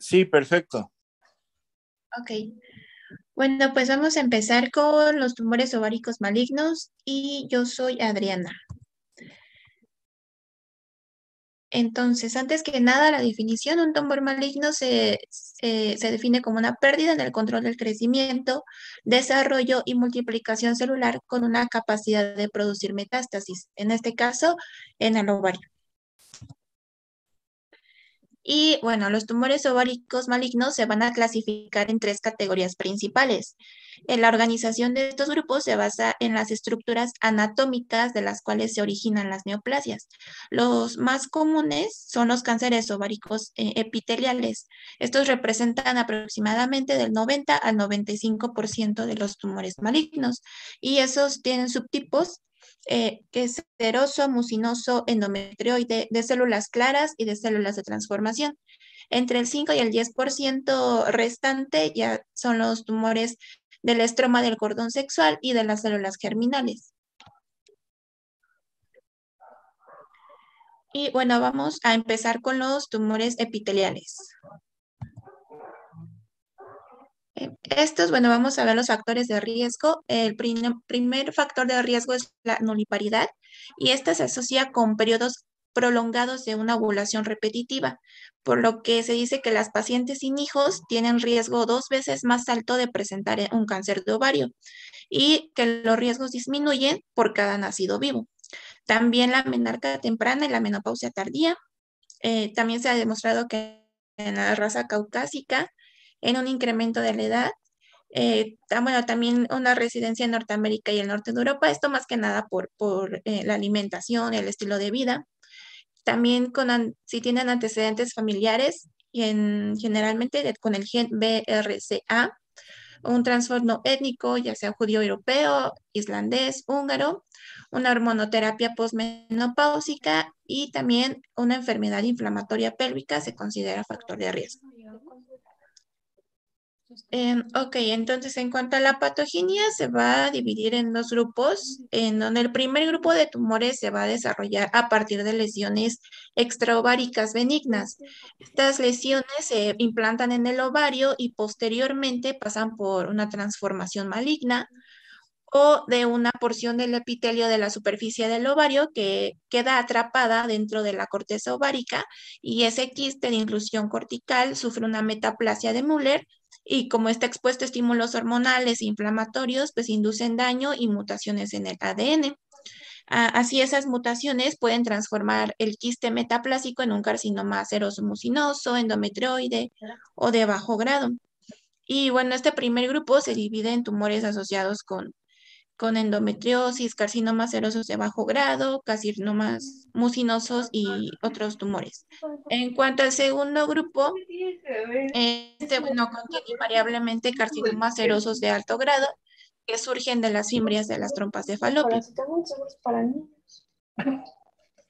Sí, perfecto. Ok. Bueno, pues vamos a empezar con los tumores ováricos malignos y yo soy Adriana. Entonces, antes que nada, la definición, un tumor maligno se define como una pérdida en el control del crecimiento, desarrollo y multiplicación celular con una capacidad de producir metástasis, en este caso, en el ovario. Y bueno, los tumores ováricos malignos se van a clasificar en tres categorías principales. La organización de estos grupos se basa en las estructuras anatómicas de las cuales se originan las neoplasias. Los más comunes son los cánceres ováricos epiteliales. Estos representan aproximadamente del 90 al 95% de los tumores malignos y esos tienen subtipos que es seroso, mucinoso, endometrioide, de células claras y de células de transformación. Entre el 5 y el 10% restante ya son los tumores del estroma del cordón sexual y de las células germinales. Y bueno, vamos a empezar con los tumores epiteliales. Estos, bueno, vamos a ver los factores de riesgo. El primer factor de riesgo es la nulliparidad y esta se asocia con periodos prolongados de una ovulación repetitiva, por lo que se dice que las pacientes sin hijos tienen riesgo 2 veces más alto de presentar un cáncer de ovario y que los riesgos disminuyen por cada nacido vivo. También la menarca temprana y la menopausia tardía. También se ha demostrado que en la raza caucásica, en un incremento de la edad, bueno, también una residencia en Norteamérica y el norte de Europa, esto más que nada por la alimentación, el estilo de vida. También si tienen antecedentes familiares, generalmente con el gen BRCA, un trastorno étnico, ya sea judío europeo, islandés, húngaro, una hormonoterapia posmenopáusica y también una enfermedad inflamatoria pélvica se considera factor de riesgo. Ok, entonces en cuanto a la patogenia, se va a dividir en dos grupos, en donde el primer grupo de tumores se va a desarrollar a partir de lesiones extraováricas benignas. Estas lesiones se implantan en el ovario y posteriormente pasan por una transformación maligna o de una porción del epitelio de la superficie del ovario que queda atrapada dentro de la corteza ovárica y ese quiste de inclusión cortical sufre una metaplasia de Müller y como está expuesto a estímulos hormonales e inflamatorios, pues inducen daño y mutaciones en el ADN. Así esas mutaciones pueden transformar el quiste metaplásico en un carcinoma seroso mucinoso, endometrioide o de bajo grado. Y bueno, este primer grupo se divide en tumores asociados con endometriosis, carcinomas serosos de bajo grado, carcinomas mucinosos y otros tumores. En cuanto al segundo grupo, bueno, contiene invariablemente carcinomas serosos de alto grado que surgen de las fimbrias de las trompas de falopio.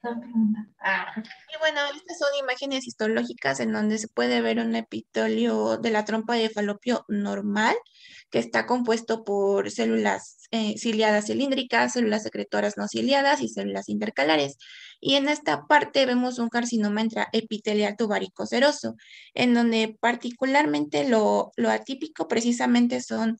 Y bueno, estas son imágenes histológicas en donde se puede ver un epitelio de la trompa de falopio normal, que está compuesto por células ciliadas cilíndricas, células secretoras no ciliadas y células intercalares. Y en esta parte vemos un carcinoma intraepitelial tubaríco seroso, en donde particularmente lo atípico precisamente son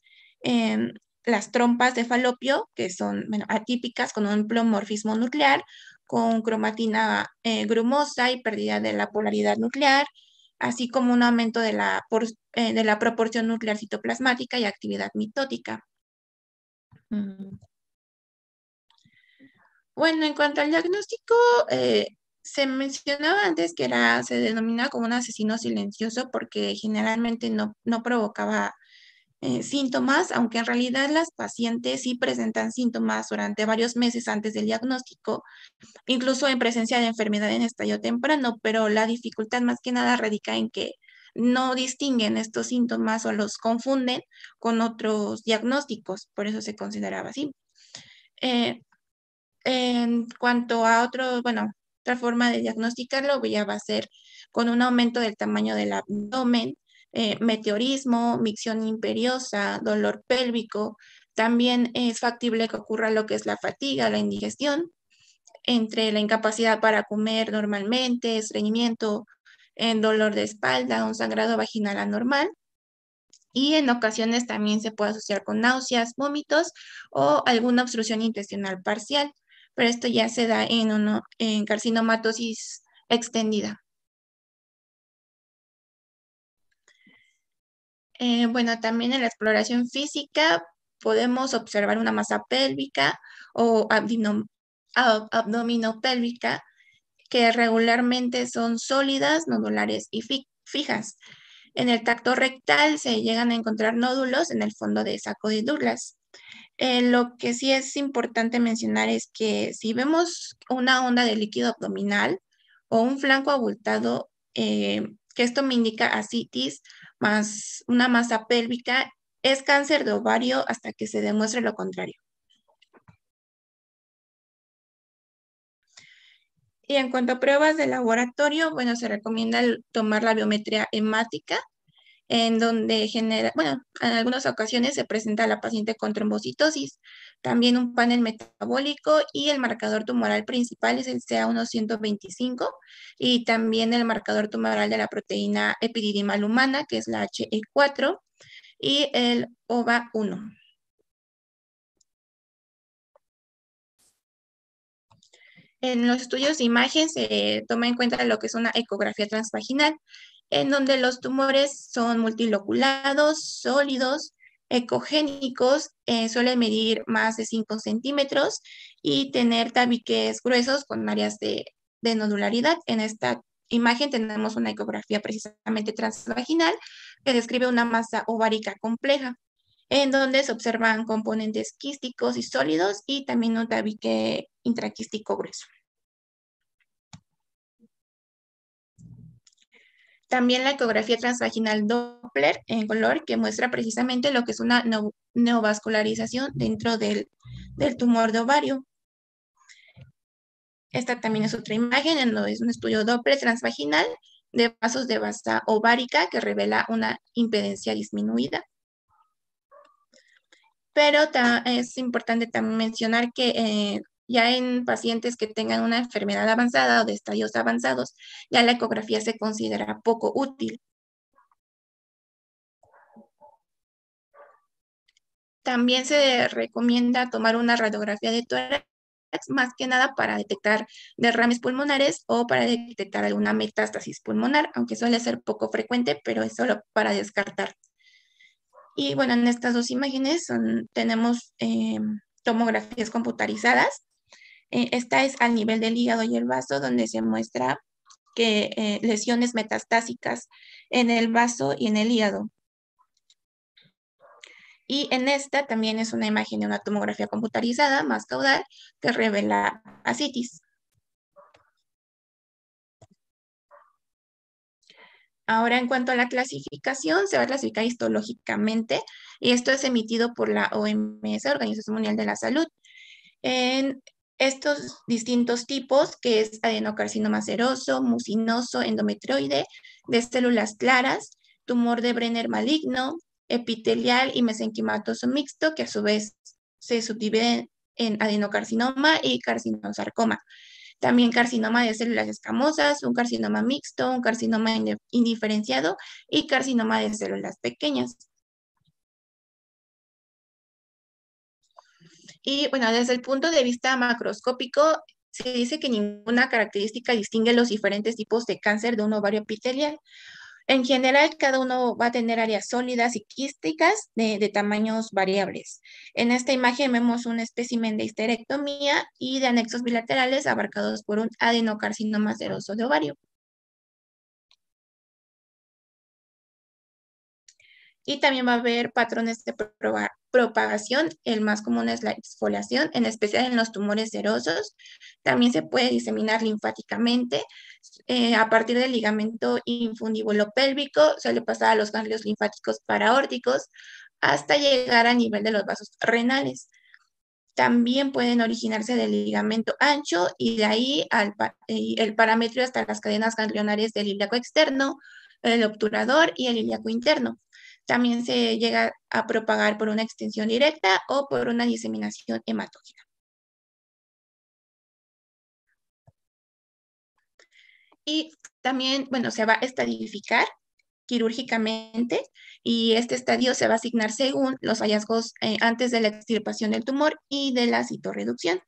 las trompas de falopio, que son bueno, atípicas con un pleomorfismo nuclear, con cromatina grumosa y pérdida de la polaridad nuclear, así como un aumento de la proporción nuclear citoplasmática y actividad mitótica. Mm. Bueno, en cuanto al diagnóstico, se mencionaba antes que se denomina como un asesino silencioso porque generalmente no provocaba síntomas, aunque en realidad las pacientes sí presentan síntomas durante varios meses antes del diagnóstico, incluso en presencia de enfermedad en estadio temprano, pero la dificultad más que nada radica en que no distinguen estos síntomas o los confunden con otros diagnósticos, por eso se consideraba así. Eh, en cuanto a bueno, otra forma de diagnosticarlo ya va a ser con un aumento del tamaño del abdomen, meteorismo, micción imperiosa, dolor pélvico. También es factible que ocurra lo que es la fatiga, la indigestión, entre la incapacidad para comer normalmente, estreñimiento, en dolor de espalda, un sangrado vaginal anormal y en ocasiones también se puede asociar con náuseas, vómitos o alguna obstrucción intestinal parcial, pero esto ya se da en carcinomatosis extendida. Bueno, también en la exploración física podemos observar una masa pélvica o abdominopélvica que regularmente son sólidas, nodulares y fijas. En el tacto rectal se llegan a encontrar nódulos en el fondo de saco de Douglas. Lo que sí es importante mencionar es que si vemos una onda de líquido abdominal o un flanco abultado, que esto me indica ascitis más una masa pélvica, es cáncer de ovario hasta que se demuestre lo contrario. Y en cuanto a pruebas de laboratorio, bueno, se recomienda tomar la biometría hemática en donde bueno, en algunas ocasiones se presenta a la paciente con trombocitosis, también un panel metabólico y el marcador tumoral principal es el CA125 y también el marcador tumoral de la proteína epididimal humana, que es la HE4 y el OVA1. En los estudios de imagen se toma en cuenta lo que es una ecografía transvaginal, en donde los tumores son multiloculados, sólidos, ecogénicos, suelen medir más de 5 centímetros y tener tabiques gruesos con áreas de nodularidad. En esta imagen tenemos una ecografía precisamente transvaginal que describe una masa ovárica compleja, en donde se observan componentes quísticos y sólidos y también un tabique intraquístico grueso. También la ecografía transvaginal Doppler en color que muestra precisamente lo que es una neovascularización dentro del tumor de ovario. Esta también es otra imagen en donde es un estudio Doppler transvaginal de vasos de base ovárica que revela una impedencia disminuida. Pero es importante también mencionar que ya en pacientes que tengan una enfermedad avanzada o de estadios avanzados, ya la ecografía se considera poco útil. También se recomienda tomar una radiografía de tórax, más que nada para detectar derrames pulmonares o para detectar alguna metástasis pulmonar, aunque suele ser poco frecuente, pero es solo para descartar. Y bueno, en estas dos imágenes tenemos tomografías computarizadas. Esta es al nivel del hígado y el vaso, donde se muestra que lesiones metastásicas en el vaso y en el hígado. Y en esta también es una imagen de una tomografía computarizada más caudal que revela ascitis. Ahora, en cuanto a la clasificación, se va a clasificar histológicamente y esto es emitido por la OMS, Organización Mundial de la Salud, en estos distintos tipos, que es adenocarcinoma seroso, mucinoso, endometrioide, de células claras, tumor de Brenner maligno, epitelial y mesenquimatoso mixto, que a su vez se subdivide en adenocarcinoma y carcinosarcoma. También carcinoma de células escamosas, un carcinoma mixto, un carcinoma indiferenciado y carcinoma de células pequeñas. Y bueno, desde el punto de vista macroscópico, se dice que ninguna característica distingue los diferentes tipos de cáncer de un ovario epitelial. En general, cada uno va a tener áreas sólidas y quísticas de tamaños variables. En esta imagen vemos un espécimen de histerectomía y de anexos bilaterales abarcados por un adenocarcinoma seroso de ovario. Y también va a haber patrones de propagación. El más común es la exfoliación, en especial en los tumores serosos. También se puede diseminar linfáticamente. A partir del ligamento infundíbulo pélvico, suele pasar a los ganglios linfáticos paraórticos hasta llegar al nivel de los vasos renales. También pueden originarse del ligamento ancho y de ahí el parámetro hasta las cadenas ganglionares del ilíaco externo, el obturador y el ilíaco interno. También se llega a propagar por una extensión directa o por una diseminación hematógena. Y también, bueno, se va a estadificar quirúrgicamente y este estadio se va a asignar según los hallazgos antes de la extirpación del tumor y de la citorreducción.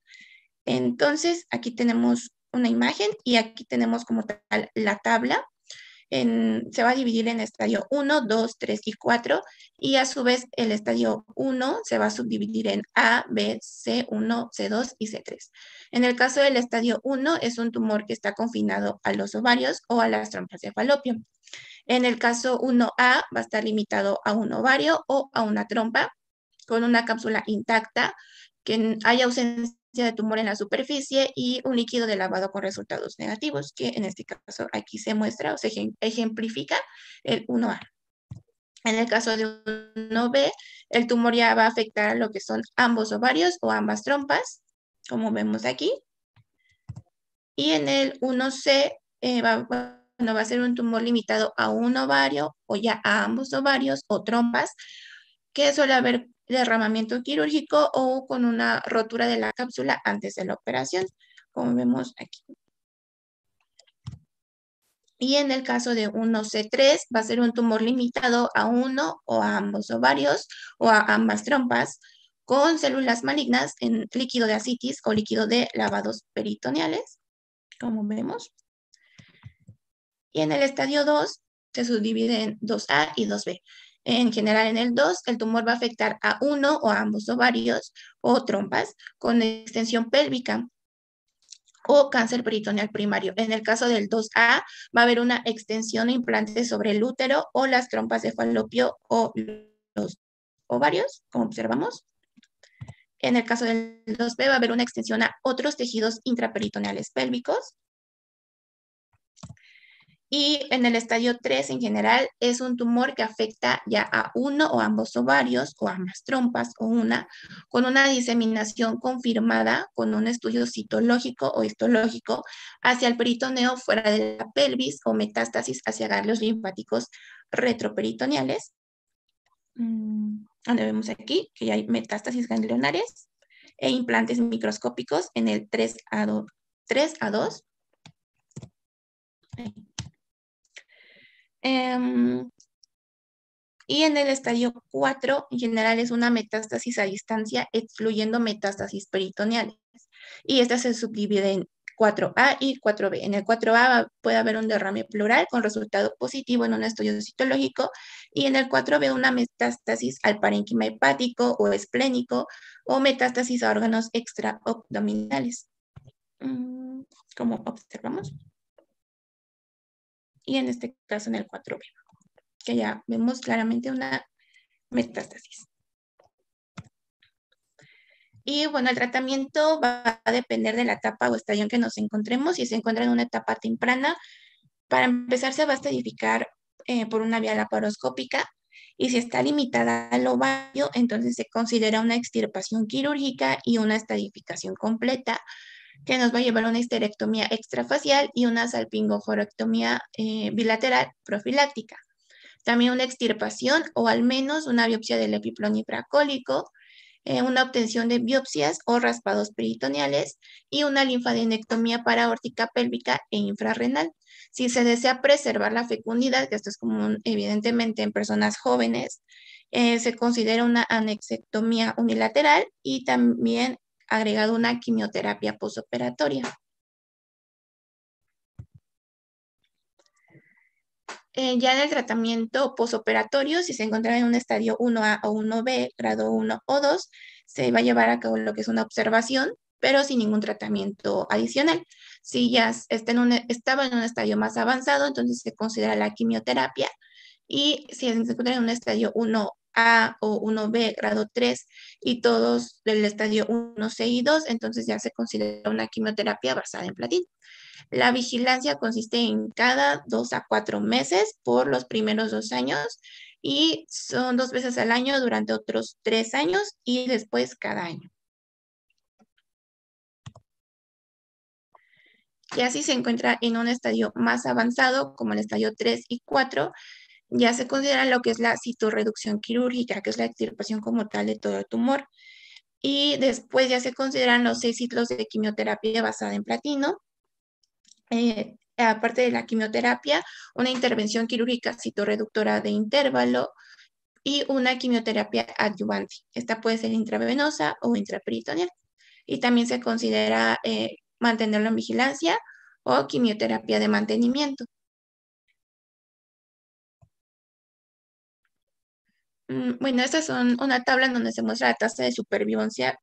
Entonces, aquí tenemos una imagen y aquí tenemos como tal la tabla. Se va a dividir en estadio 1, 2, 3 y 4 y a su vez el estadio 1 se va a subdividir en A, B, C1, C2 y C3. En el caso del estadio 1 es un tumor que está confinado a los ovarios o a las trompas de falopio. En el caso 1A va a estar limitado a un ovario o a una trompa con una cápsula intacta, que haya ausencia de tumor en la superficie y un líquido de lavado con resultados negativos, que en este caso aquí se muestra o se ejemplifica el 1A. En el caso de 1B, el tumor ya va a afectar a lo que son ambos ovarios o ambas trompas, como vemos aquí. Y en el 1C no va a ser un tumor limitado a un ovario o ya a ambos ovarios o trompas, que suele haber derramamiento quirúrgico o con una rotura de la cápsula antes de la operación, como vemos aquí. Y en el caso de 1C3 va a ser un tumor limitado a uno o a ambos ovarios o a ambas trompas con células malignas en líquido de ascitis o líquido de lavados peritoneales, como vemos. Y en el estadio 2 se subdivide en 2A y 2B. En general, en el 2, el tumor va a afectar a uno o a ambos ovarios o trompas con extensión pélvica o cáncer peritoneal primario. En el caso del 2A, va a haber una extensión o implante sobre el útero o las trompas de falopio o los ovarios, como observamos. En el caso del 2B, va a haber una extensión a otros tejidos intraperitoneales pélvicos. Y en el estadio 3 en general es un tumor que afecta ya a uno o ambos ovarios o ambas trompas o una, con una diseminación confirmada con un estudio citológico o histológico hacia el peritoneo fuera de la pelvis o metástasis hacia ganglios linfáticos retroperitoneales. Donde vemos aquí que ya hay metástasis ganglionares e implantes microscópicos en el 3A2. 3A2. Y en el estadio 4, en general, es una metástasis a distancia, excluyendo metástasis peritoneales. Y esta se subdivide en 4A y 4B. En el 4A puede haber un derrame pleural con resultado positivo en un estudio citológico y en el 4B una metástasis al parénquima hepático o esplénico o metástasis a órganos extraabdominales, como observamos. Y en este caso en el 4B, que ya vemos claramente una metástasis. Y bueno, el tratamiento va a depender de la etapa o estadio en que nos encontremos. Si se encuentra en una etapa temprana, para empezar se va a estadificar por una vía laparoscópica. Y si está limitada al ovario, entonces se considera una extirpación quirúrgica y una estadificación completa, que nos va a llevar a una histerectomía extrafacial y una salpingoforectomía bilateral profiláctica. También una extirpación o al menos una biopsia del epiplón hiperacólico, una obtención de biopsias o raspados peritoneales y una linfadenectomía paraórtica pélvica e infrarrenal. Si se desea preservar la fecundidad, que esto es común evidentemente en personas jóvenes, se considera una anexectomía unilateral y también agregado una quimioterapia posoperatoria. Ya en el tratamiento posoperatorio, si se encuentra en un estadio 1A o 1B, grado 1 o 2, se va a llevar a cabo lo que es una observación, pero sin ningún tratamiento adicional. Si ya estaba en un estadio más avanzado, entonces se considera la quimioterapia. Y si se encuentra en un estadio 1A o 1B, grado 3, y todos del estadio 1C y 2, entonces ya se considera una quimioterapia basada en platino. La vigilancia consiste en cada 2 a 4 meses por los primeros 2 años y son 2 veces al año durante otros 3 años y después cada año. Y así se encuentra en un estadio más avanzado, como el estadio 3 y 4, ya se considera lo que es la citorreducción quirúrgica, que es la extirpación como tal de todo el tumor. Y después ya se consideran los 6 ciclos de quimioterapia basada en platino. aparte de la quimioterapia, una intervención quirúrgica citorreductora de intervalo y una quimioterapia adyuvante. Esta puede ser intravenosa o intraperitoneal. Y también se considera mantenerlo en vigilancia o quimioterapia de mantenimiento. Bueno, estas son una tabla en donde se muestra la tasa de supervivencia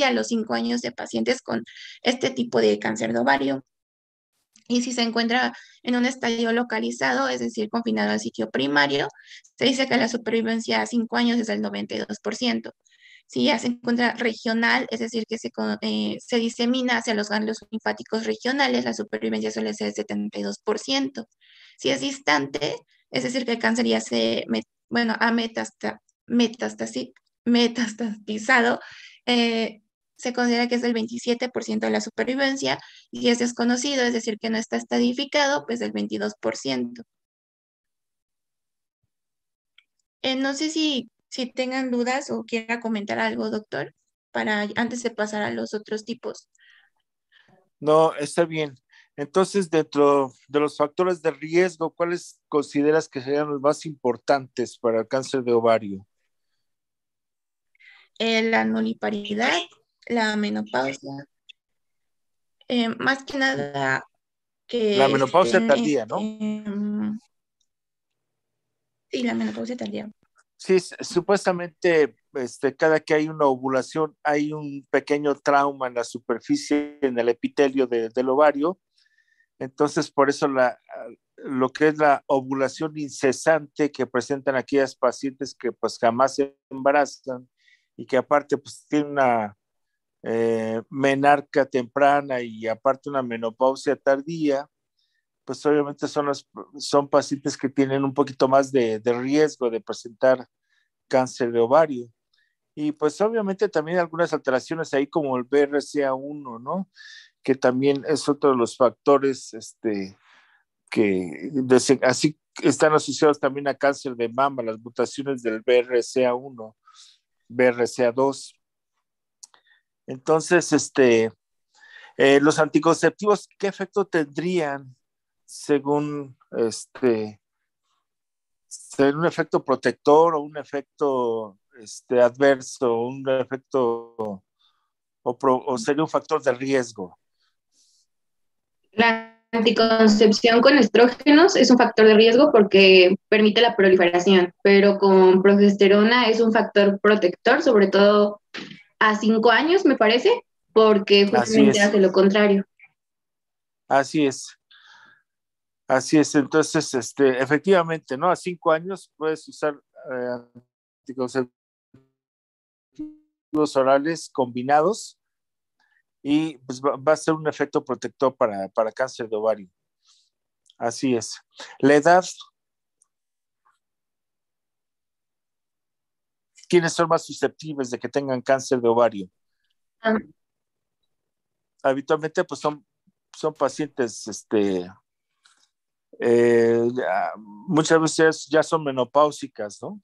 a los 5 años de pacientes con este tipo de cáncer de ovario. Y si se encuentra en un estadio localizado, es decir, confinado al sitio primario, se dice que la supervivencia a 5 años es del 92%. Si ya se encuentra regional, es decir, que se disemina hacia los ganglios linfáticos regionales, la supervivencia suele ser del 72%. Si es distante, es decir, que el cáncer ya ha metastatizado, eh, se considera que es del 27% de la supervivencia, y si es desconocido, es decir, que no está estadificado, pues del 22%. No sé si tengan dudas o quiera comentar algo, doctor, para antes de pasar a los otros tipos. No, está bien. Entonces, dentro de los factores de riesgo, ¿cuáles consideras que serían los más importantes para el cáncer de ovario? La nulliparidad, la menopausia, más que nada La que menopausia estén, tardía, ¿no? sí, la menopausia tardía. Sí, supuestamente cada que hay una ovulación hay un pequeño trauma en la superficie, en el epitelio del ovario. Entonces, por eso lo que es la ovulación incesante que presentan aquellas pacientes que pues jamás se embarazan y que aparte pues tienen una menarca temprana y aparte una menopausia tardía, pues obviamente son pacientes que tienen un poquito más de riesgo de presentar cáncer de ovario. Y pues obviamente también algunas alteraciones ahí como el BRCA1, ¿no? Que también es otro de los factores así están asociados también a cáncer de mama, las mutaciones del BRCA1, BRCA2. Entonces, los anticonceptivos, ¿qué efecto tendrían según ser un efecto protector o un efecto adverso, un efecto o sería un factor de riesgo? La anticoncepción con estrógenos es un factor de riesgo porque permite la proliferación, pero con progesterona es un factor protector, sobre todo a 5 años, me parece, porque Así justamente es, hace lo contrario. así es, así es. Entonces, efectivamente, ¿no? A 5 años puedes usar anticonceptivos orales combinados y pues va a ser un efecto protector para cáncer de ovario. Así es. La edad, ¿quiénes son más susceptibles de que tengan cáncer de ovario? Ah, Habitualmente pues son pacientes, muchas veces ya son menopáusicas, ¿no?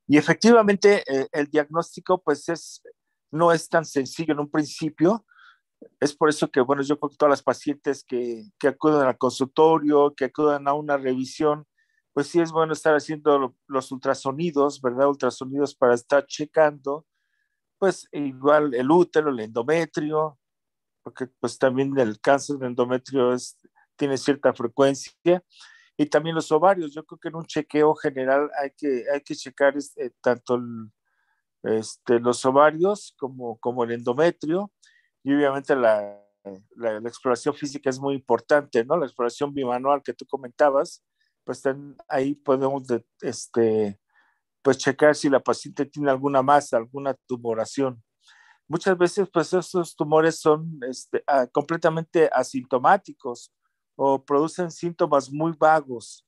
Y efectivamente el diagnóstico pues no es tan sencillo en un principio. Es por eso que, bueno, yo creo que todas las pacientes que acuden al consultorio, que acudan a una revisión, pues sí es bueno estar haciendo los ultrasonidos, ¿verdad? Ultrasonidos para estar checando, pues igual el útero, el endometrio, porque pues también el cáncer de endometrio tiene cierta frecuencia, y también los ovarios. Yo creo que en un chequeo general hay que checar tanto los ovarios como el endometrio, y obviamente la exploración física es muy importante, ¿no? La exploración bimanual que tú comentabas, pues ahí podemos pues checar si la paciente tiene alguna masa, alguna tumoración. Muchas veces, pues estos tumores son completamente asintomáticos o producen síntomas muy vagos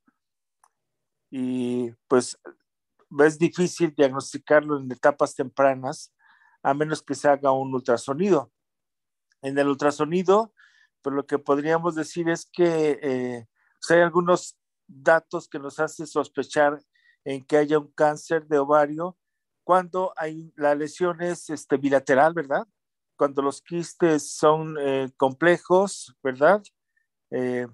y pues es difícil diagnosticarlo en etapas tempranas a menos que se haga un ultrasonido. En el ultrasonido, pues lo que podríamos decir es que pues hay algunos datos que nos hacen sospechar en que haya un cáncer de ovario cuando la lesión es bilateral, ¿verdad? Cuando los quistes son complejos, ¿verdad? Eh,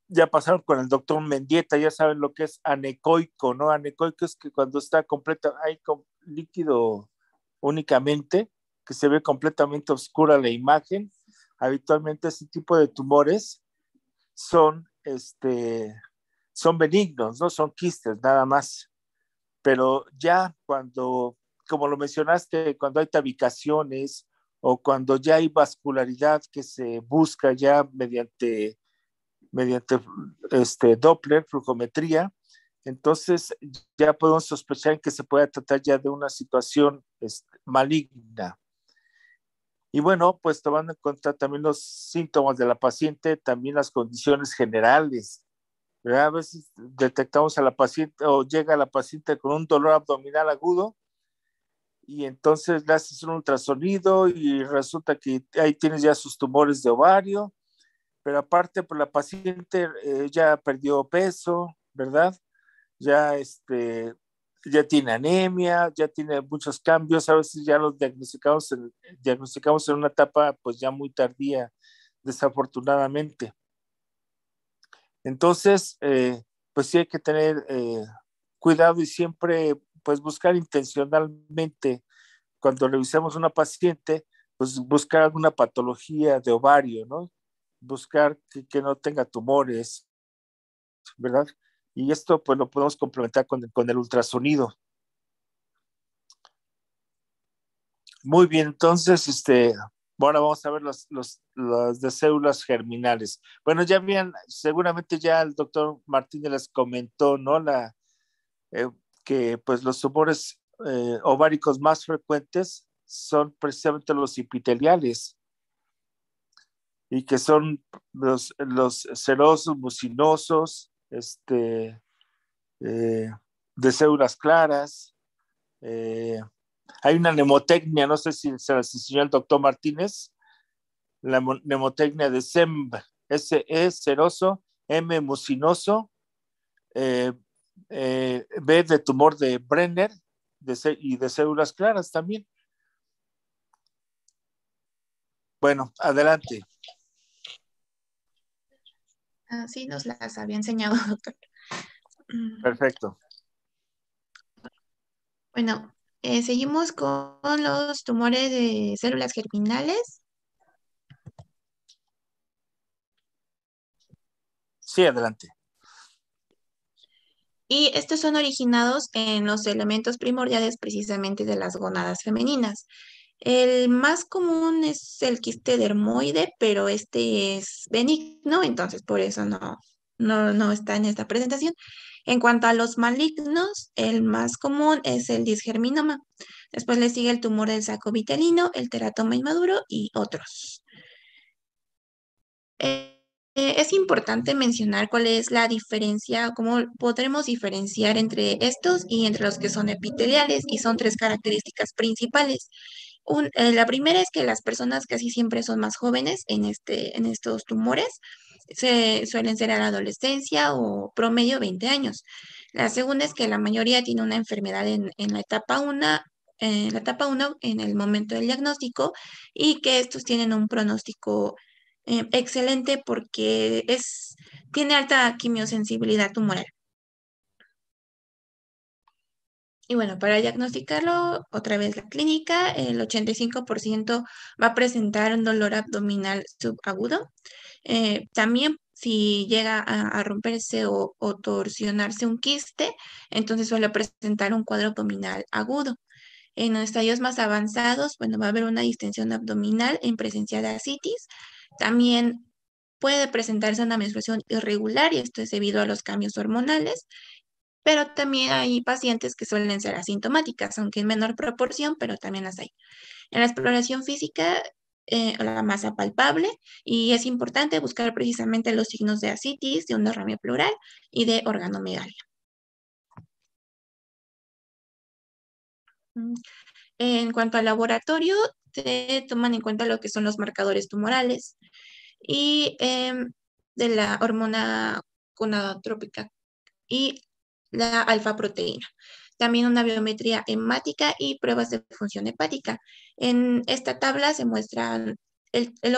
ya pasaron con el doctor Mendieta, ya saben lo que es anecoico, ¿no? Anecoico es que cuando está completa, hay líquido únicamente, que se ve completamente oscura la imagen. Habitualmente ese tipo de tumores son, son benignos, no son quistes nada más. Pero ya cuando, como lo mencionaste, cuando hay tabicaciones o cuando ya hay vascularidad que se busca ya mediante Doppler, flujometría, entonces ya podemos sospechar que se puede tratar ya de una situación maligna. Y bueno, pues tomando en cuenta también los síntomas de la paciente, también las condiciones generales, ¿verdad? A veces detectamos a la paciente o llega la paciente con un dolor abdominal agudo y entonces le haces un ultrasonido y resulta que ahí tienes ya sus tumores de ovario, pero aparte pues la paciente ya perdió peso, ¿verdad? Ya ya tiene anemia, ya tiene muchos cambios, a veces ya los diagnosticamos en una etapa pues ya muy tardía, desafortunadamente. Entonces, pues sí hay que tener cuidado y siempre pues buscar intencionalmente cuando revisemos una paciente, pues buscar alguna patología de ovario, ¿no? Buscar que no tenga tumores, ¿verdad? Y esto pues lo podemos complementar con el ultrasonido. Muy bien, entonces, ahora vamos a ver los de células germinales. Bueno, ya bien, seguramente ya el doctor Martínez les comentó, ¿no? Eh, que pues los tumores ováricos más frecuentes son precisamente los epiteliales y que son los serosos, mucinosos, de células claras. Hay una mnemotecnia, no sé si se las enseñó el doctor Martínez, la mnemotecnia de SEMB, S-E, seroso, M, mucinoso, eh, B de tumor de Brenner y de células claras también. Bueno, adelante. Sí, nos las había enseñado, doctor. Perfecto. Bueno, seguimos con los tumores de células germinales. Sí, adelante. Y estos son originados en los elementos primordiales precisamente de las gónadas femeninas. El más común es el quiste dermoide, pero este es benigno, entonces por eso no está en esta presentación. En cuanto a los malignos, el más común es el disgerminoma. Después le sigue el tumor del saco vitelino, el teratoma inmaduro y otros. Es importante mencionar cuál es la diferencia, cómo podremos diferenciar entre estos y entre los que son epiteliales, y son tres características principales. La primera es que las personas casi siempre son más jóvenes en estos tumores, suelen ser a la adolescencia o promedio 20 años. La segunda es que la mayoría tiene una enfermedad en la etapa 1, en el momento del diagnóstico, y que estos tienen un pronóstico excelente porque tiene alta quimiosensibilidad tumoral. Y bueno, para diagnosticarlo, otra vez la clínica, el 85% va a presentar un dolor abdominal subagudo. También si llega a romperse o torsionarse un quiste, entonces suele presentar un cuadro abdominal agudo. En los estadios más avanzados, bueno, va a haber una distensión abdominal en presencia de ascitis. También puede presentarse una menstruación irregular y esto es debido a los cambios hormonales, pero también hay pacientes que suelen ser asintomáticas, aunque en menor proporción, pero también las hay. En la exploración física, la masa palpable, y es importante buscar precisamente los signos de ascitis, de un derrame pleural y de organomegalia. En cuanto al laboratorio, se toman en cuenta lo que son los marcadores tumorales y de la hormona gonadotrópica y la alfa-proteína. También una biometría hemática y pruebas de función hepática. En esta tabla se muestran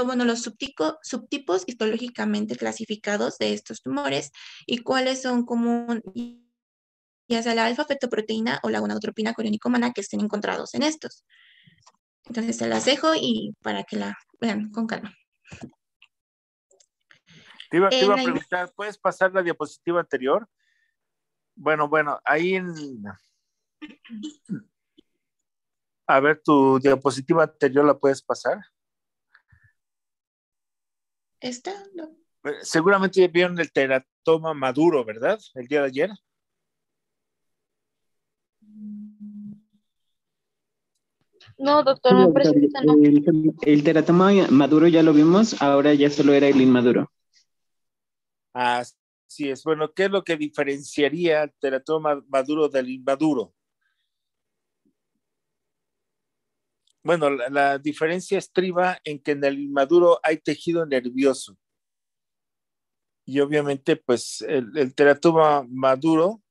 bueno, los subtipos histológicamente clasificados de estos tumores y cuáles son común, ya sea la alfa-fetoproteína o la gonadotropina coriónico-humana que estén encontrados en estos. Entonces se las dejo y para que la vean con calma. Te iba a preguntar, ¿puedes pasar la diapositiva anterior? Bueno, ahí a ver, tu diapositiva anterior la puedes pasar. ¿Esta? No. Seguramente vieron el teratoma maduro, ¿verdad? El día de ayer. No, doctor, me parece que esta no. El teratoma maduro ya lo vimos, ahora ya solo era el inmaduro. Así es. Bueno, ¿qué es lo que diferenciaría el teratoma maduro del inmaduro? Bueno, la diferencia estriba en que en el inmaduro hay tejido nervioso. Y obviamente, pues, el teratoma maduro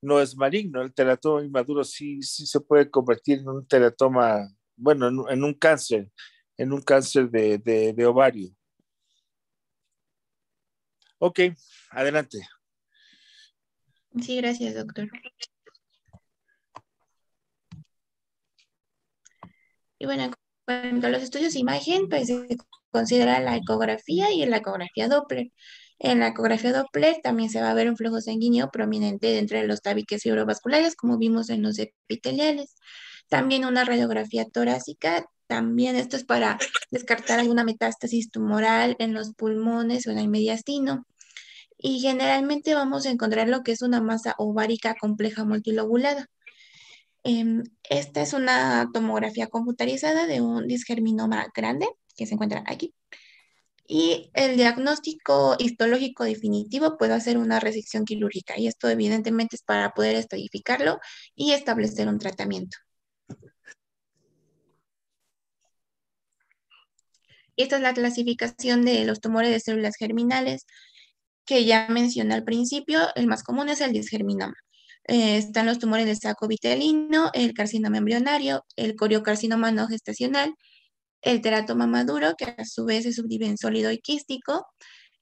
no es maligno. El teratoma inmaduro sí se puede convertir en un teratoma, bueno, en un cáncer de ovario. Ok, adelante. Sí, gracias, doctor. Y bueno, en cuanto a los estudios de imagen, pues se considera la ecografía y la ecografía Doppler. En la ecografía Doppler también se va a ver un flujo sanguíneo prominente de entre los tabiques cerebrovasculares, como vimos en los epiteliales. También una radiografía torácica, también esto es para descartar alguna metástasis tumoral en los pulmones o en el mediastino. Y generalmente vamos a encontrar lo que es una masa ovárica compleja multilobulada. Esta es una tomografía computarizada de un disgerminoma grande que se encuentra aquí. Y el diagnóstico histológico definitivo puede hacer una resección quirúrgica y esto evidentemente es para poder estadificarlo y establecer un tratamiento. Y esta es la clasificación de los tumores de células germinales que ya mencioné al principio. El más común es el disgerminoma. Están los tumores del saco vitelino, el carcinoma embrionario, el coriocarcinoma no gestacional, el teratoma maduro, que a su vez se subdivide en sólido y quístico,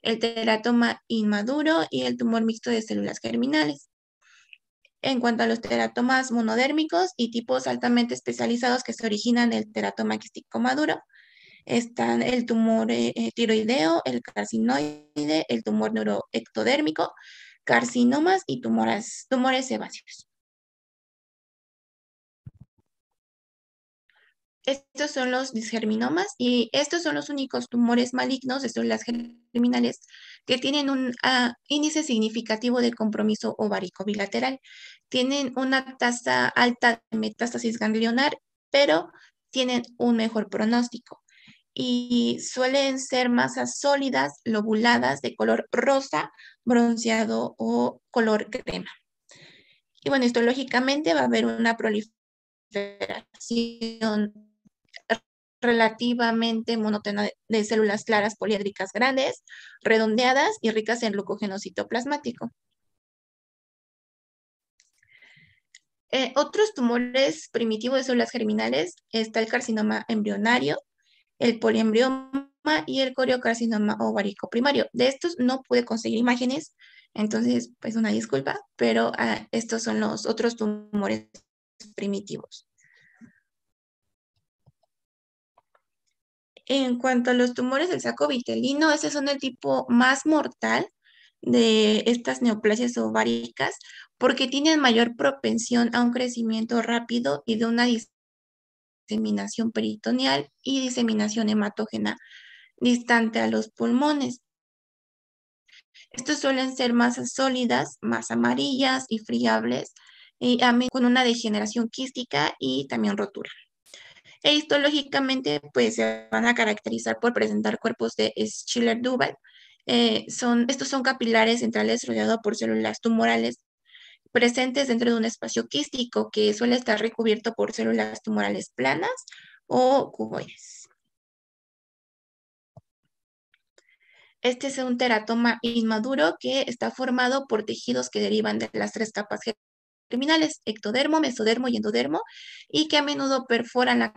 el teratoma inmaduro y el tumor mixto de células germinales. En cuanto a los teratomas monodérmicos y tipos altamente especializados que se originan del teratoma quístico maduro, están el tumor tiroideo, el carcinoide, el tumor neuroectodérmico, carcinomas y tumores sebáceos. Estos son los disgerminomas y estos son los únicos tumores malignos de células germinales que tienen un índice significativo de compromiso ovárico bilateral. Tienen una tasa alta de metástasis ganglionar, pero tienen un mejor pronóstico y suelen ser masas sólidas, lobuladas, de color rosa, bronceado o color crema. Y bueno, histológicamente va a haber una proliferación relativamente monótona de células claras poliédricas grandes, redondeadas y ricas en glucógeno citoplasmático. Otros tumores primitivos de células germinales está el carcinoma embrionario, el poliembrioma y el coriocarcinoma ovárico primario. De estos no pude conseguir imágenes, entonces pues una disculpa, pero estos son los otros tumores primitivos. En cuanto a los tumores del saco vitelino, ese son el tipo más mortal de estas neoplasias ováricas porque tienen mayor propensión a un crecimiento rápido y de una diseminación peritoneal y diseminación hematógena distante a los pulmones. Estos suelen ser masas sólidas, más amarillas y friables, y con una degeneración quística y también rotura. E histológicamente, pues se van a caracterizar por presentar cuerpos de Schiller-Duval. Estos son capilares centrales rodeados por células tumorales presentes dentro de un espacio quístico que suele estar recubierto por células tumorales planas o cuboides. Este es un teratoma inmaduro que está formado por tejidos que derivan de las tres capas germinales, ectodermo, mesodermo y endodermo, y que a menudo perforan la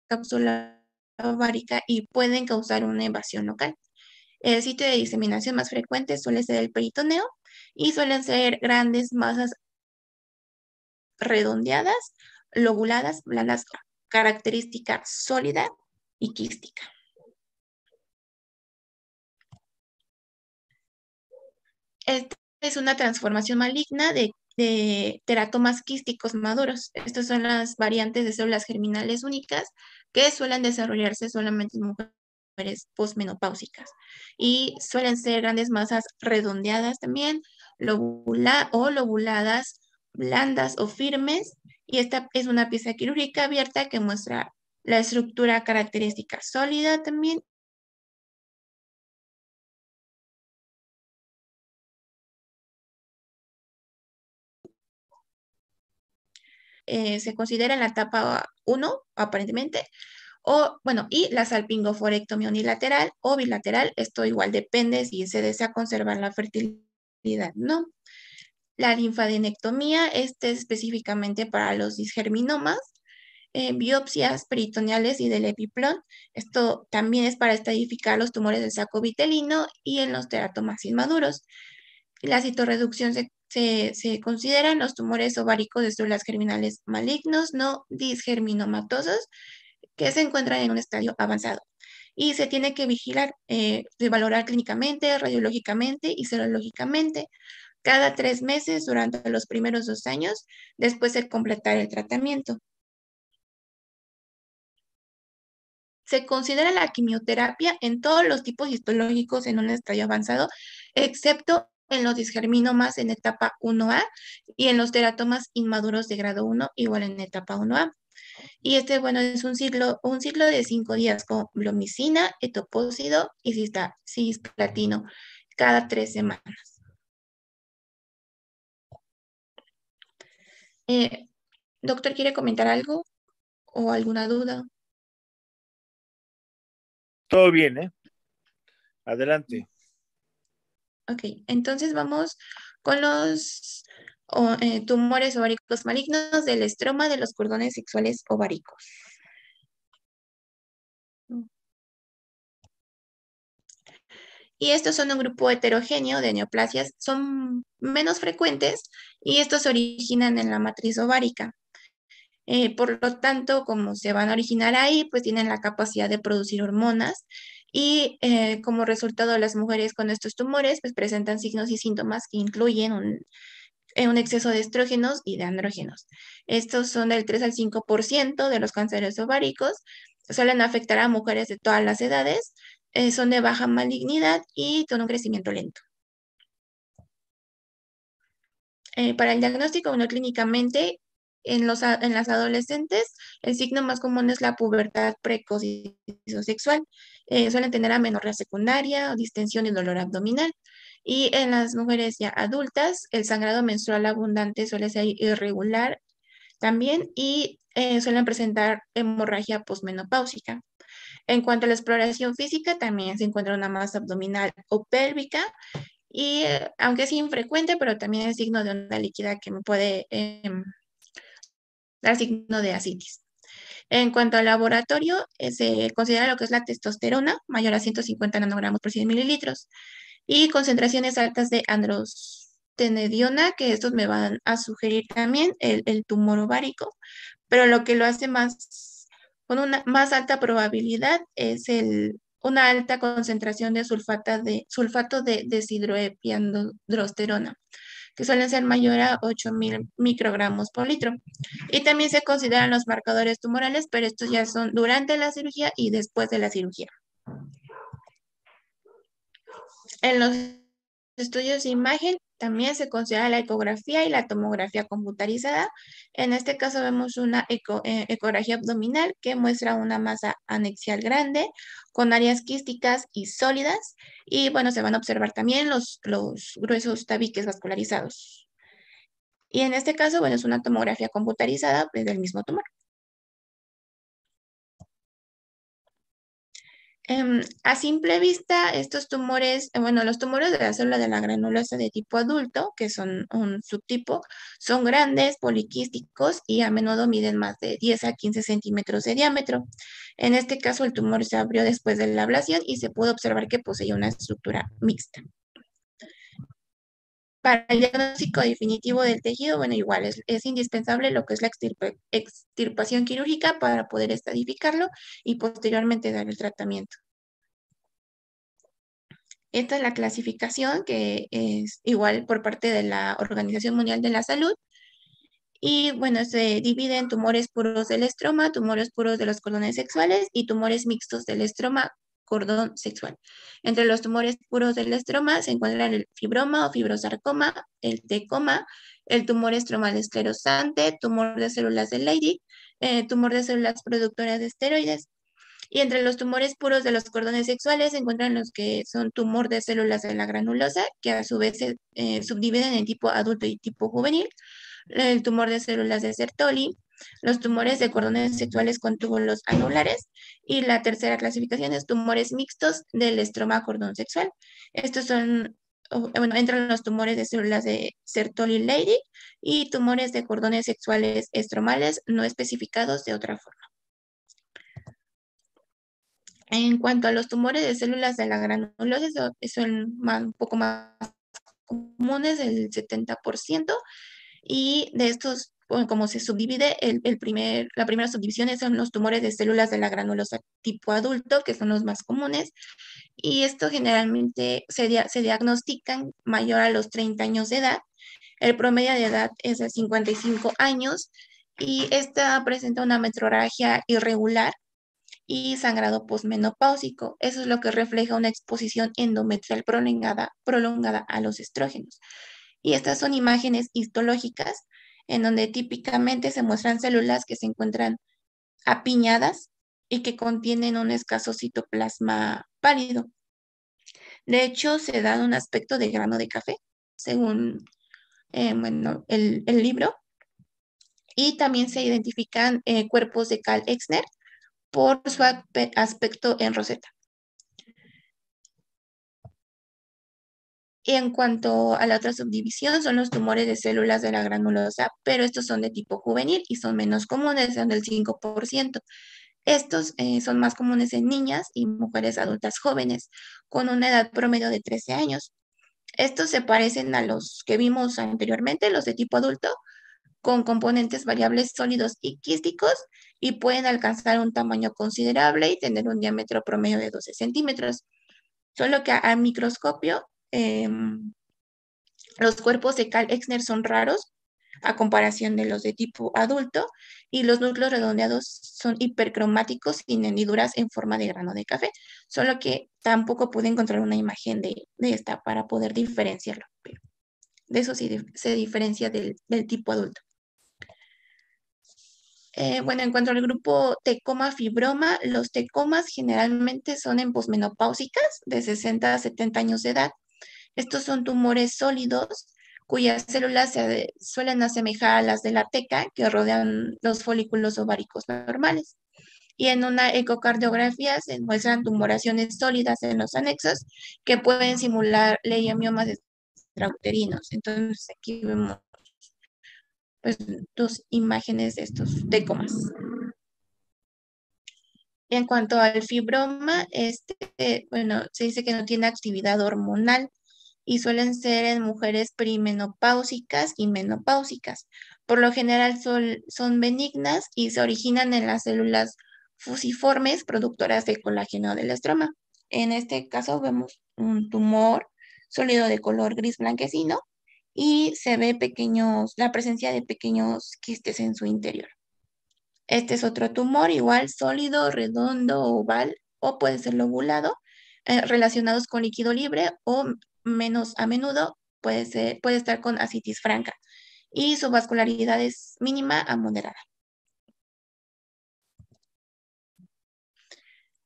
cápsula ovárica y pueden causar una invasión local. El sitio de diseminación más frecuente suele ser el peritoneo y suelen ser grandes masas redondeadas, lobuladas, blandas, característica sólida y quística. Esta es una transformación maligna de teratomas quísticos maduros. Estas son las variantes de células germinales únicas que suelen desarrollarse solamente en mujeres posmenopáusicas y suelen ser grandes masas redondeadas también, lobuladas, blandas o firmes. Y esta es una pieza quirúrgica abierta que muestra la estructura característica sólida también. Se considera en la etapa 1, aparentemente, o bueno, y la salpingoforectomía unilateral o bilateral, esto igual depende si se desea conservar la fertilidad, ¿no? La linfadenectomía, este es específicamente para los disgerminomas, biopsias peritoneales y del epiplón, esto también es para estadificar los tumores del saco vitelino y en los teratomas inmaduros. La citorreducción se consideran los tumores ováricos de células germinales malignos no disgerminomatosos que se encuentran en un estadio avanzado. Y se tiene que vigilar, valorar clínicamente, radiológicamente y serológicamente cada 3 meses durante los primeros 2 años después de completar el tratamiento. Se considera la quimioterapia en todos los tipos histológicos en un estadio avanzado, excepto en los disgerminomas en etapa 1A y en los teratomas inmaduros de grado 1, igual en etapa 1A. Y este, bueno, es un ciclo de 5 días con blomicina, etoposído y cisplatino cada 3 semanas. Doctor, ¿quiere comentar algo o alguna duda? Todo bien, ¿eh? Adelante. Ok, entonces vamos con los tumores ováricos malignos del estroma de los cordones sexuales ováricos. Y estos son un grupo heterogéneo de neoplasias, son menos frecuentes y estos se originan en la matriz ovárica. Por lo tanto, como se van a originar ahí, pues tienen la capacidad de producir hormonas y como resultado las mujeres con estos tumores pues presentan signos y síntomas que incluyen un exceso de estrógenos y de andrógenos. Estos son del 3 al 5% de los cánceres ováricos, suelen afectar a mujeres de todas las edades, son de baja malignidad y con un crecimiento lento. Para el diagnóstico, bueno, clínicamente, en las adolescentes, el signo más común es la pubertad precoz y sexual. Suelen tener amenorrea secundaria, distensión y dolor abdominal. Y en las mujeres ya adultas, el sangrado menstrual abundante suele ser irregular también y suelen presentar hemorragia posmenopáusica. En cuanto a la exploración física, también se encuentra una masa abdominal o pélvica y aunque es infrecuente, pero también es signo de una líquida que me puede dar signo de ascitis. En cuanto al laboratorio, se considera lo que es la testosterona, mayor a 150 nanogramos por 100 mililitros, y concentraciones altas de androstenediona, que estos me van a sugerir también el tumor ovárico, pero lo que lo hace con una más alta probabilidad es una alta concentración de sulfato de deshidroepiandrosterona, que suelen ser mayor a 8.000 microgramos por litro. Y también se consideran los marcadores tumorales, pero estos ya son durante la cirugía y después de la cirugía. En los estudios de imagen también se considera la ecografía y la tomografía computarizada. En este caso vemos una ecografía abdominal que muestra una masa anexial grande con áreas quísticas y sólidas. Y bueno, se van a observar también los gruesos tabiques vascularizados. Y en este caso, bueno, es una tomografía computarizada del mismo tumor. A simple vista, estos tumores, bueno, los tumores de la célula de la granulosa de tipo adulto, que son un subtipo, son grandes, poliquísticos y a menudo miden más de 10 a 15 centímetros de diámetro. En este caso, el tumor se abrió después de la ablación y se pudo observar que poseía una estructura mixta. Para el diagnóstico definitivo del tejido, bueno, igual es indispensable lo que es la extirpación quirúrgica para poder estadificarlo y posteriormente dar el tratamiento. Esta es la clasificación que es igual por parte de la Organización Mundial de la Salud. Y bueno, se divide en tumores puros del estroma, tumores puros de los cordones sexuales y tumores mixtos del estroma cordón sexual. Entre los tumores puros del estroma se encuentran el fibroma o fibrosarcoma, el tecoma, el tumor estromal esclerosante, tumor de células de Leydig, tumor de células productoras de esteroides. Y entre los tumores puros de los cordones sexuales se encuentran los que son tumor de células de la granulosa, que a su vez se subdividen en tipo adulto y tipo juvenil, el tumor de células de Sertoli, los tumores de cordones sexuales con túbulos anulares, y la tercera clasificación es tumores mixtos del estroma cordón sexual. Estos son, bueno, entran los tumores de células de Sertoli-Leydig y tumores de cordones sexuales estromales no especificados de otra forma. En cuanto a los tumores de células de la granulosa, son un poco más comunes, el 70%, y de estos, bueno, como se subdivide, la primera subdivisión son los tumores de células de la granulosa tipo adulto, que son los más comunes, y esto generalmente se diagnostican mayor a los 30 años de edad. El promedio de edad es de 55 años, y esta presenta una metrorragia irregular y sangrado posmenopáusico. Eso es lo que refleja una exposición endometrial prolongada a los estrógenos. Y estas son imágenes histológicas en donde típicamente se muestran células que se encuentran apiñadas y que contienen un escaso citoplasma pálido. De hecho, se da un aspecto de grano de café, según bueno, el libro. Y también se identifican cuerpos de Karl-Exner por su aspecto en roseta. Y en cuanto a la otra subdivisión, son los tumores de células de la granulosa, pero estos son de tipo juvenil y son menos comunes, son del 5%. Estos son más comunes en niñas y mujeres adultas jóvenes, con una edad promedio de 13 años. Estos se parecen a los que vimos anteriormente, los de tipo adulto, con componentes variables sólidos y quísticos, y pueden alcanzar un tamaño considerable y tener un diámetro promedio de 12 centímetros. Solo que a microscopio, los cuerpos de Karl-Exner son raros a comparación de los de tipo adulto, y los núcleos redondeados son hipercromáticos sin hendiduras en forma de grano de café, solo que tampoco pude encontrar una imagen de esta para poder diferenciarlo, pero de eso sí se diferencia del tipo adulto. Bueno, en cuanto al grupo tecoma-fibroma, los tecomas generalmente son en posmenopáusicas de 60 a 70 años de edad. Estos son tumores sólidos cuyas células se suelen asemejar a las de la teca que rodean los folículos ováricos normales. Y en una ecocardiografía se muestran tumoraciones sólidas en los anexos que pueden simular leiomiomas extrauterinos. Entonces aquí vemos pues dos imágenes de estos tecomas. En cuanto al fibroma, bueno, se dice que no tiene actividad hormonal y suelen ser en mujeres perimenopáusicas y menopáusicas. Por lo general son benignas y se originan en las células fusiformes productoras de colágeno del estroma. En este caso vemos un tumor sólido de color gris blanquecino y se ve la presencia de pequeños quistes en su interior. Este es otro tumor, igual sólido, redondo, oval, o puede ser lobulado, relacionados con líquido libre, o menos a menudo puede estar con ascitis franca, y su vascularidad es mínima a moderada.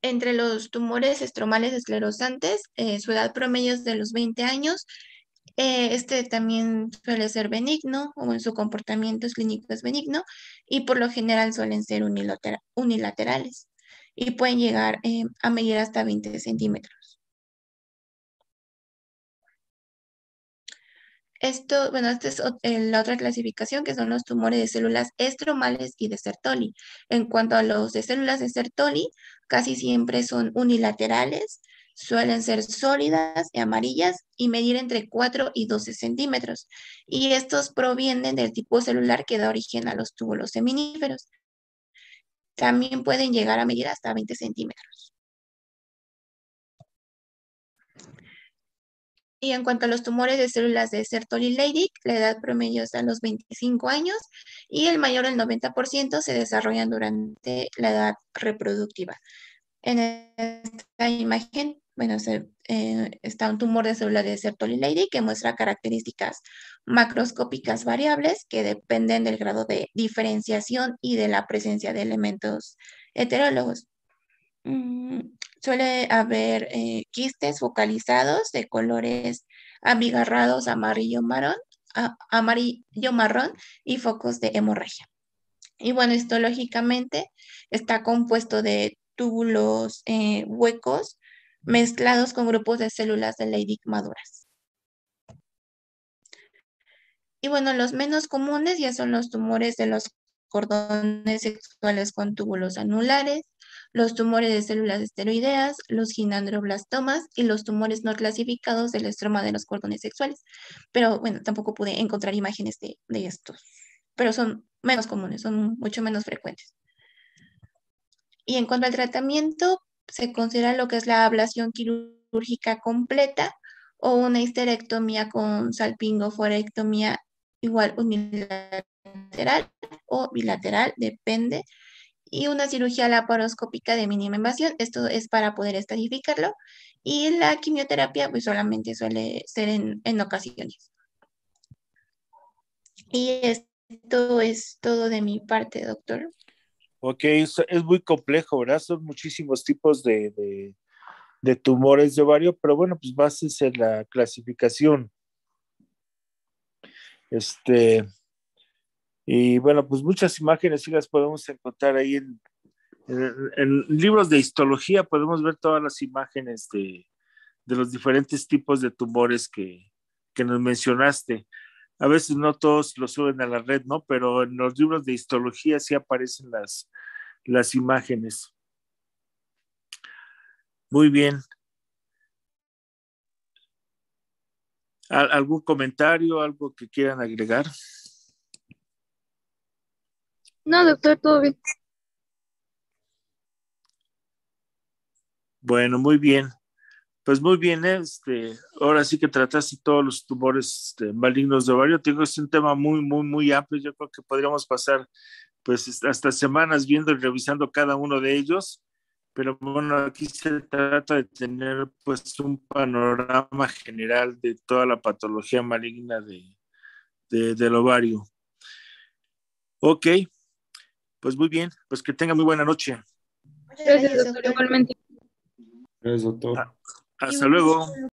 Entre los tumores estromales esclerosantes, su edad promedio es de los 20 años. Este también suele ser benigno, o en su comportamiento clínico es benigno, y por lo general suelen ser unilaterales. y pueden llegar a medir hasta 20 centímetros. Esta es la otra clasificación, que son los tumores de células estromales y de Sertoli. En cuanto a los de células de Sertoli, casi siempre son unilaterales, suelen ser sólidas y amarillas y medir entre 4 y 12 centímetros. Y estos provienen del tipo celular que da origen a los túbulos seminíferos. También pueden llegar a medir hasta 20 centímetros. Y en cuanto a los tumores de células de Sertoli-Leydig, la edad promedio es a los 25 años y el mayor, el 90%, se desarrollan durante la edad reproductiva. En esta imagen, está un tumor de células de Sertoli-Leydig que muestra características macroscópicas variables que dependen del grado de diferenciación y de la presencia de elementos heterólogos. Suele haber quistes focalizados de colores abigarrados amarillo-marrón y focos de hemorragia. Y bueno, histológicamente está compuesto de túbulos huecos mezclados con grupos de células de Leydig maduras. Y bueno, los menos comunes ya son los tumores de los cordones sexuales con túbulos anulares, los tumores de células esteroideas, los ginandroblastomas y los tumores no clasificados del estroma de los cordones sexuales. Pero bueno, tampoco pude encontrar imágenes de estos, pero son menos comunes, son mucho menos frecuentes. Y en cuanto al tratamiento, se considera lo que es la ablación quirúrgica completa o una histerectomía con salpingoforectomía igual unilateral o bilateral, depende, y una cirugía laparoscópica de mínima invasión. Esto es para poder estadificarlo, y la quimioterapia pues solamente suele ser en ocasiones. Y esto es todo de mi parte, doctor. Ok, es muy complejo, ¿verdad? Son muchísimos tipos de tumores de ovario, pero bueno, pues bases en la clasificación. Y bueno, pues muchas imágenes sí las podemos encontrar ahí en libros de histología, podemos ver todas las imágenes de los diferentes tipos de tumores que nos mencionaste. A veces no todos los suben a la red, ¿no? Pero en los libros de histología sí aparecen las imágenes. Muy bien. ¿Algún comentario, algo que quieran agregar? No, doctor, todo bien. Bueno, muy bien. Pues muy bien, ahora sí que trataste todos los tumores malignos de ovario. Tengo es un tema muy, muy, muy amplio. Yo creo que podríamos pasar pues hasta semanas viendo y revisando cada uno de ellos. Pero bueno, aquí se trata de tener pues un panorama general de toda la patología maligna del ovario. Ok, pues muy bien, pues que tenga muy buena noche. Muchas gracias, doctor. Igualmente. Gracias, doctor. Hasta luego.